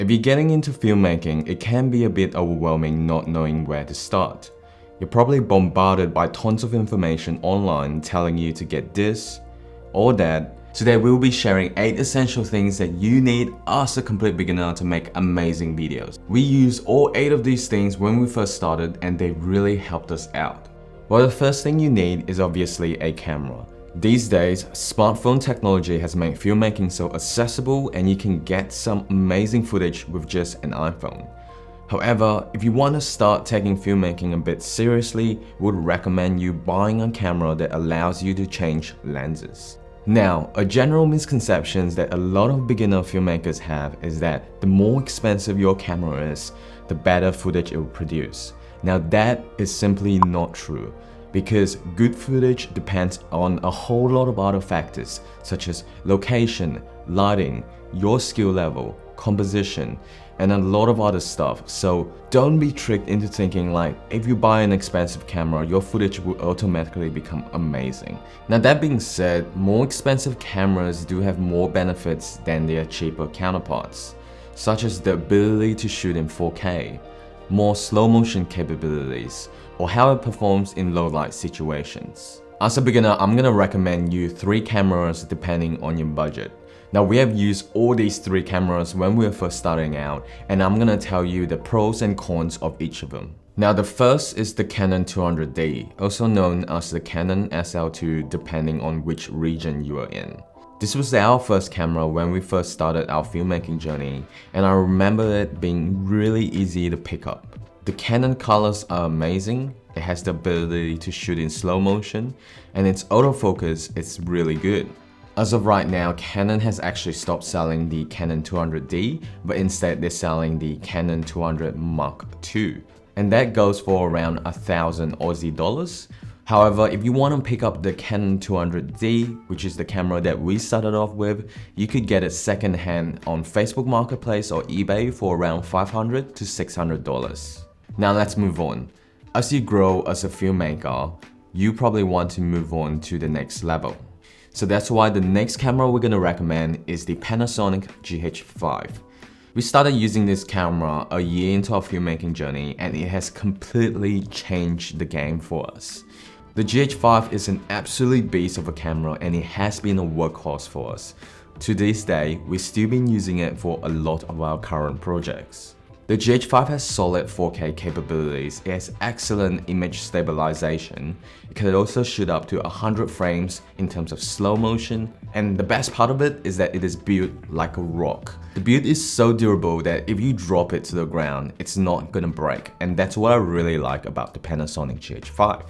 If you're getting into filmmaking, it can be a bit overwhelming not knowing where to start. You're probably bombarded by tons of information online telling you to get this or that. Today we'll be sharing 8 essential things that you need as a complete beginner to make amazing videos. We used all 8 of these things when we first started and they really helped us out. Well, the first thing you need is obviously a camera. These days, smartphone technology has made filmmaking so accessible and you can get some amazing footage with just an iPhone. However, if you want to start taking filmmaking a bit seriously, we would recommend you buying a camera that allows you to change lenses. Now, a general misconception that a lot of beginner filmmakers have is that the more expensive your camera is, the better footage it will produce. Now that is simply not true, because good footage depends on a whole lot of other factors such as location, lighting, your skill level, composition, and a lot of other stuff. So don't be tricked into thinking like if you buy an expensive camera, your footage will automatically become amazing. Now that being said, more expensive cameras do have more benefits than their cheaper counterparts, such as the ability to shoot in 4K, more slow motion capabilities, or how it performs in low light situations. As a beginner, I'm gonna recommend you 3 cameras depending on your budget. Now we have used all these 3 cameras when we were first starting out, and I'm gonna tell you the pros and cons of each of them. Now the first is the Canon 200D, also known as the Canon SL2 depending on which region you are in. This was our first camera when we first started our filmmaking journey, and I remember it being really easy to pick up. The Canon colors are amazing, it has the ability to shoot in slow motion, and its autofocus is really good. As of right now, Canon has actually stopped selling the Canon 200D, but instead they're selling the Canon 200 Mark II, and that goes for around 1,000 Aussie dollars. However, if you want to pick up the Canon 200D, which is the camera that we started off with, you could get it secondhand on Facebook Marketplace or eBay for around $500 to $600. Now let's move on. As you grow as a filmmaker, you probably want to move on to the next level. So that's why the next camera we're going to recommend is the Panasonic GH5. We started using this camera a year into our filmmaking journey and it has completely changed the game for us. The GH5 is an absolute beast of a camera and it has been a workhorse for us. To this day, we've still been using it for a lot of our current projects. The GH5 has solid 4K capabilities, it has excellent image stabilization, it can also shoot up to 100 frames in terms of slow motion, and the best part of it is that it is built like a rock. The build is so durable that if you drop it to the ground, it's not gonna break, and that's what I really like about the Panasonic GH5.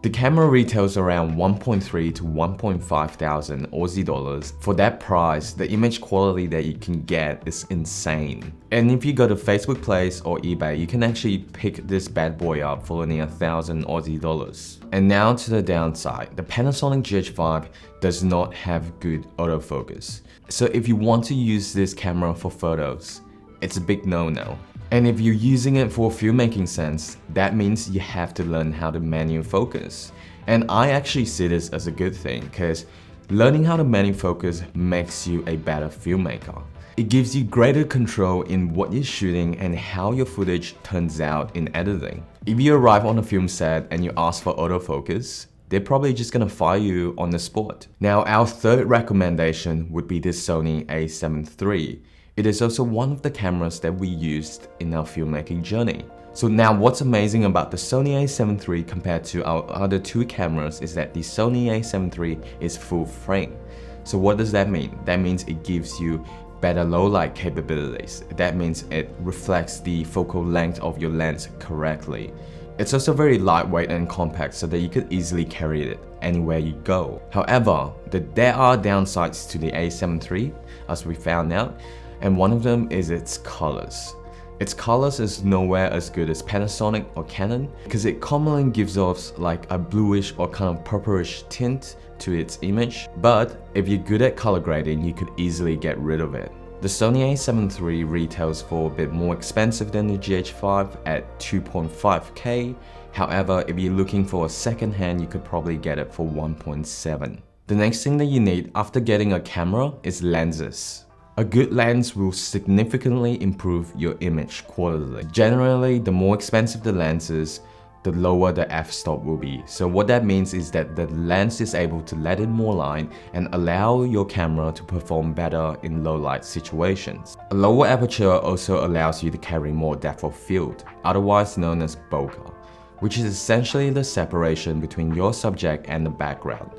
The camera retails around 1.3 to 1.5 thousand Aussie dollars. For that price, the image quality that you can get is insane. And if you go to Facebook Place or eBay, you can actually pick this bad boy up for only 1,000 Aussie dollars. And now to the downside, the Panasonic GH5 does not have good autofocus. So if you want to use this camera for photos, it's a big no-no. And if you're using it for filmmaking sense, that means you have to learn how to manual focus. And I actually see this as a good thing because learning how to manual focus makes you a better filmmaker. It gives you greater control in what you're shooting and how your footage turns out in editing. If you arrive on a film set and you ask for autofocus, they're probably just gonna fire you on the spot. Now, our third recommendation would be this Sony a7 III. It is also one of the cameras that we used in our filmmaking journey. So now what's amazing about the Sony a7 III compared to our other 2 cameras is that the Sony a7 III is full frame. So what does that mean? That means it gives you better low light capabilities. That means it reflects the focal length of your lens correctly. It's also very lightweight and compact so that you could easily carry it anywhere you go. However, there are downsides to the a7 III, as we found out, and one of them is its colors. Its colors is nowhere as good as Panasonic or Canon because it commonly gives off like a bluish or kind of purplish tint to its image, but if you're good at color grading, you could easily get rid of it. The Sony a7 III retails for a bit more expensive than the GH5 at 2.5K. However, if you're looking for a second hand, you could probably get it for 1.7. The next thing that you need after getting a camera is lenses. A good lens will significantly improve your image quality. Generally, the more expensive the lens is, the lower the f-stop will be. So what that means is that the lens is able to let in more light and allow your camera to perform better in low light situations. A lower aperture also allows you to carry more depth of field, otherwise known as bokeh, which is essentially the separation between your subject and the background.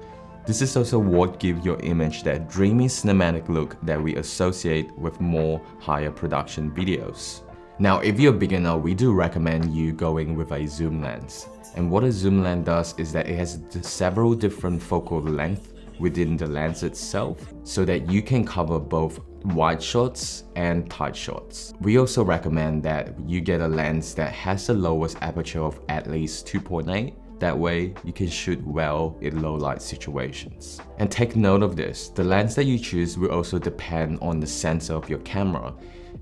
This is also what gives your image that dreamy cinematic look that we associate with more higher production videos. Now, if you're a beginner, we do recommend you going with a zoom lens. And what a zoom lens does is that it has several different focal lengths within the lens itself, so that you can cover both wide shots and tight shots. We also recommend that you get a lens that has the lowest aperture of at least 2.8. That way, you can shoot well in low light situations. And take note of this, the lens that you choose will also depend on the sensor of your camera.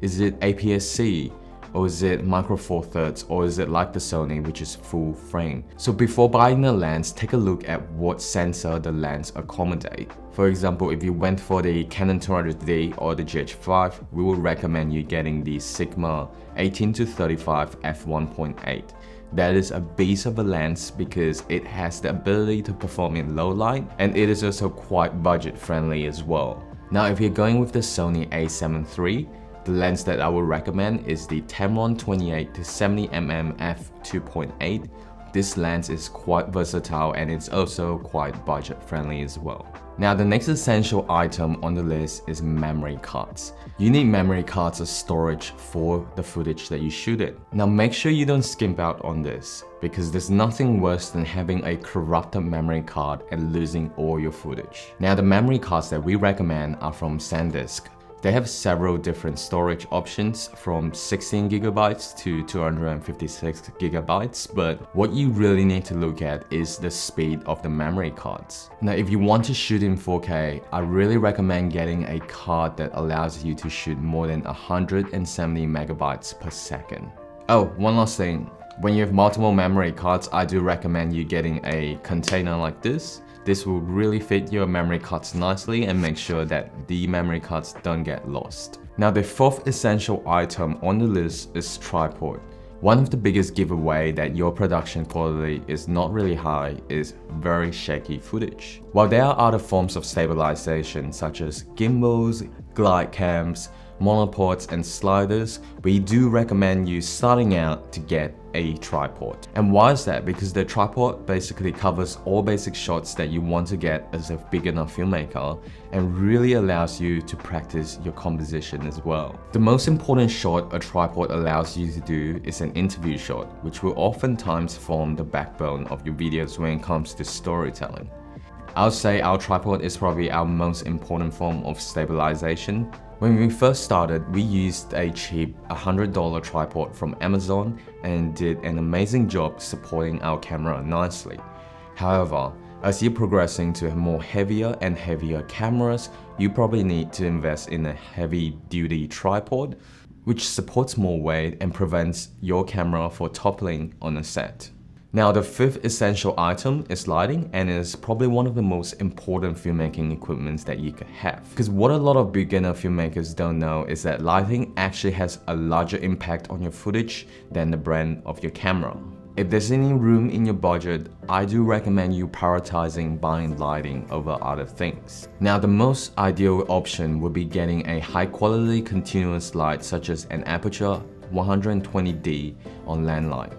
Is it APS-C? Or is it micro four thirds, or is it like the Sony, which is full frame? So before buying a lens, take a look at what sensor the lens accommodate. For example, if you went for the Canon 200D or the GH5, we will recommend you getting the Sigma 18-35 f1.8. That is a beast of a lens because it has the ability to perform in low light, and it is also quite budget friendly as well. Now, if you're going with the Sony a7 III, the lens that I would recommend is the Tamron 28-70mm f2.8. This lens is quite versatile and it's also quite budget friendly as well. Now, the next essential item on the list is memory cards. You need memory cards as storage for the footage that you shoot in. Now, make sure you don't skimp out on this, because there's nothing worse than having a corrupted memory card and losing all your footage. Now, the memory cards that we recommend are from SanDisk. They have several different storage options from 16GB to 256GB, but what you really need to look at is the speed of the memory cards. Now, if you want to shoot in 4K, I really recommend getting a card that allows you to shoot more than 170 megabytes per second. Oh, one last thing. When you have multiple memory cards, I do recommend you getting a container like this. This will really fit your memory cards nicely and make sure that the memory cards don't get lost. Now, the fourth essential item on the list is tripod. One of the biggest giveaway that your production quality is not really high is very shaky footage. While there are other forms of stabilization such as gimbals, glide cams, monopods and sliders, we do recommend you starting out to get a tripod. And why is that? Because the tripod basically covers all basic shots that you want to get as a beginner filmmaker and really allows you to practice your composition as well. The most important shot a tripod allows you to do is an interview shot, which will oftentimes form the backbone of your videos when it comes to storytelling. I'll say our tripod is probably our most important form of stabilization. When we first started, we used a cheap $100 tripod from Amazon and did an amazing job supporting our camera nicely. However, as you're progressing to more heavier and heavier cameras, you probably need to invest in a heavy-duty tripod, which supports more weight and prevents your camera from toppling on a set. Now, the fifth essential item is lighting, and it is probably one of the most important filmmaking equipments that you could have. Because what a lot of beginner filmmakers don't know is that lighting actually has a larger impact on your footage than the brand of your camera. If there's any room in your budget, I do recommend you prioritizing buying lighting over other things. Now, the most ideal option would be getting a high quality continuous light such as an aperture 120D on landline.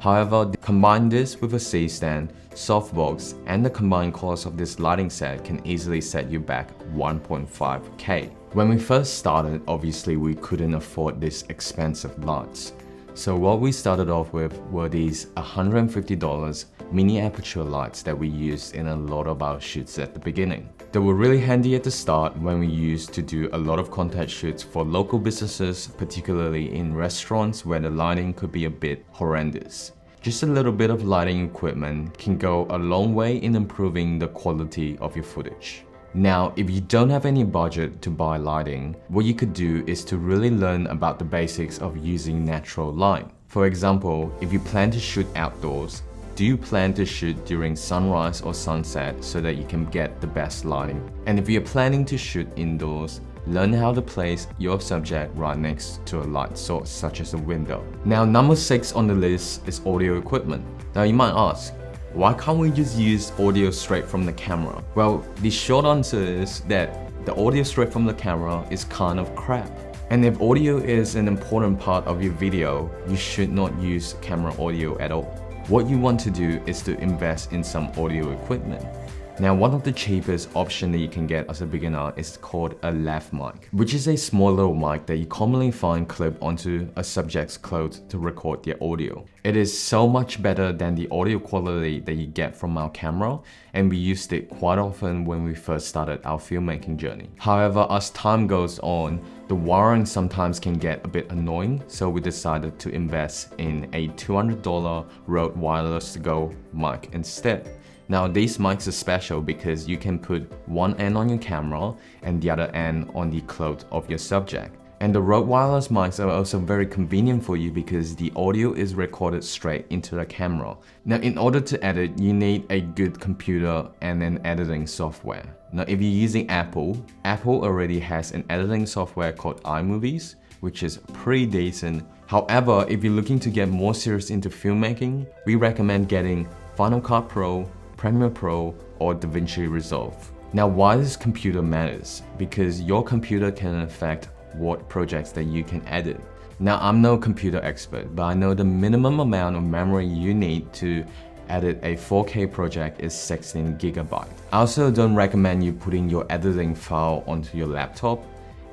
However, combine this with a C-stand, softbox, and the combined cost of this lighting set can easily set you back 1.5K. When we first started, obviously we couldn't afford these expensive lights. So what we started off with were these $150 mini aperture lights that we used in a lot of our shoots at the beginning. They were really handy at the start when we used to do a lot of content shoots for local businesses, particularly in restaurants where the lighting could be a bit horrendous. Just a little bit of lighting equipment can go a long way in improving the quality of your footage. Now, if you don't have any budget to buy lighting, what you could do is to really learn about the basics of using natural light. For example, if you plan to shoot outdoors, do you plan to shoot during sunrise or sunset so that you can get the best lighting? And if you're planning to shoot indoors, Learn how to place your subject right next to a light source such as a window. Now number 6 on the list is audio equipment. Now you might ask, why can't we just use audio straight from the camera? Well, the short answer is that the audio straight from the camera is kind of crap. And if audio is an important part of your video, you should not use camera audio at all. What you want to do is to invest in some audio equipment. Now, one of the cheapest options that you can get as a beginner is called a lav mic, which is a small little mic that you commonly find clipped onto a subject's clothes to record their audio. It is so much better than the audio quality that you get from our camera, and we used it quite often when we first started our filmmaking journey. However, as time goes on, the wiring sometimes can get a bit annoying, so we decided to invest in a $200 Rode wireless to go mic instead. Now these mics are special because you can put one end on your camera and the other end on the cloth of your subject. And the Rode wireless mics are also very convenient for you because the audio is recorded straight into the camera. Now in order to edit, you need a good computer and an editing software. Now if you're using Apple already has an editing software called iMovies, which is pretty decent. However, if you're looking to get more serious into filmmaking, we recommend getting Final Cut Pro, Premiere Pro, or DaVinci Resolve. Now why this computer matters? Because your computer can affect what projects that you can edit. Now I'm no computer expert, but I know the minimum amount of memory you need to edit a 4K project is 16 GB. I also don't recommend you putting your editing file onto your laptop.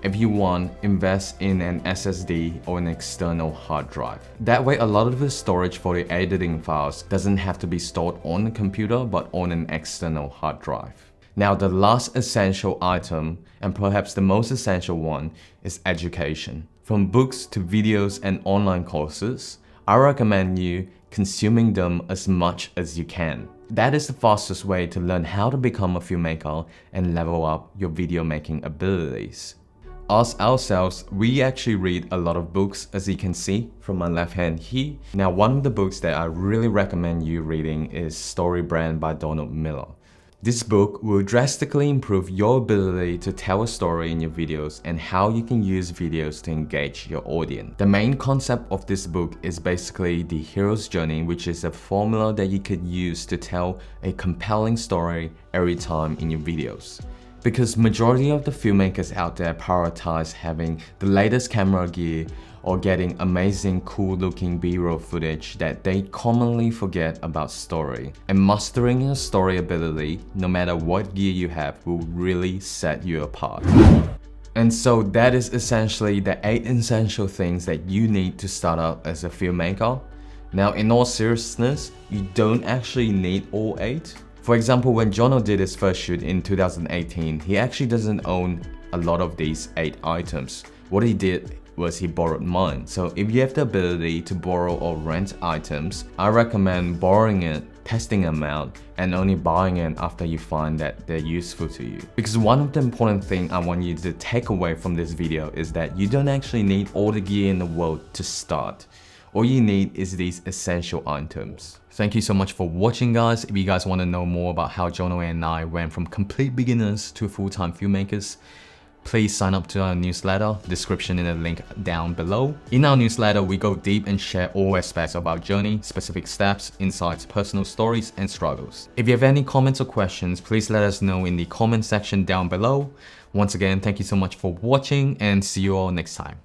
If you want, invest in an SSD or an external hard drive. That way, a lot of the storage for the editing files doesn't have to be stored on the computer, but on an external hard drive. Now, the last essential item, and perhaps the most essential one, is education. From books to videos and online courses, I recommend you consuming them as much as you can. That is the fastest way to learn how to become a filmmaker and level up your video making abilities. Us ourselves, we actually read a lot of books, as you can see from my left hand here. Now, one of the books that I really recommend you reading is Story Brand by Donald Miller. This book will drastically improve your ability to tell a story in your videos and how you can use videos to engage your audience. The main concept of this book is basically the hero's journey, which is a formula that you could use to tell a compelling story every time in your videos. Because majority of the filmmakers out there prioritize having the latest camera gear or getting amazing cool looking B-roll footage that they commonly forget about story. And mastering your story ability, no matter what gear you have, will really set you apart. And so that is essentially the 8 essential things that you need to start out as a filmmaker. Now in all seriousness, you don't actually need all 8. For example, when Jono did his first shoot in 2018, he actually doesn't own a lot of these 8 items. What he did was he borrowed mine. So if you have the ability to borrow or rent items, I recommend borrowing it, testing them out, and only buying it after you find that they're useful to you. Because one of the important things I want you to take away from this video is that you don't actually need all the gear in the world to start. All you need is these essential items. Thank you so much for watching, guys. If you guys want to know more about how Jono and I went from complete beginners to full-time filmmakers, please sign up to our newsletter, description in the link down below. In our newsletter, we go deep and share all aspects of our journey, specific steps, insights, personal stories, and struggles. If you have any comments or questions, please let us know in the comment section down below. Once again, thank you so much for watching and see you all next time.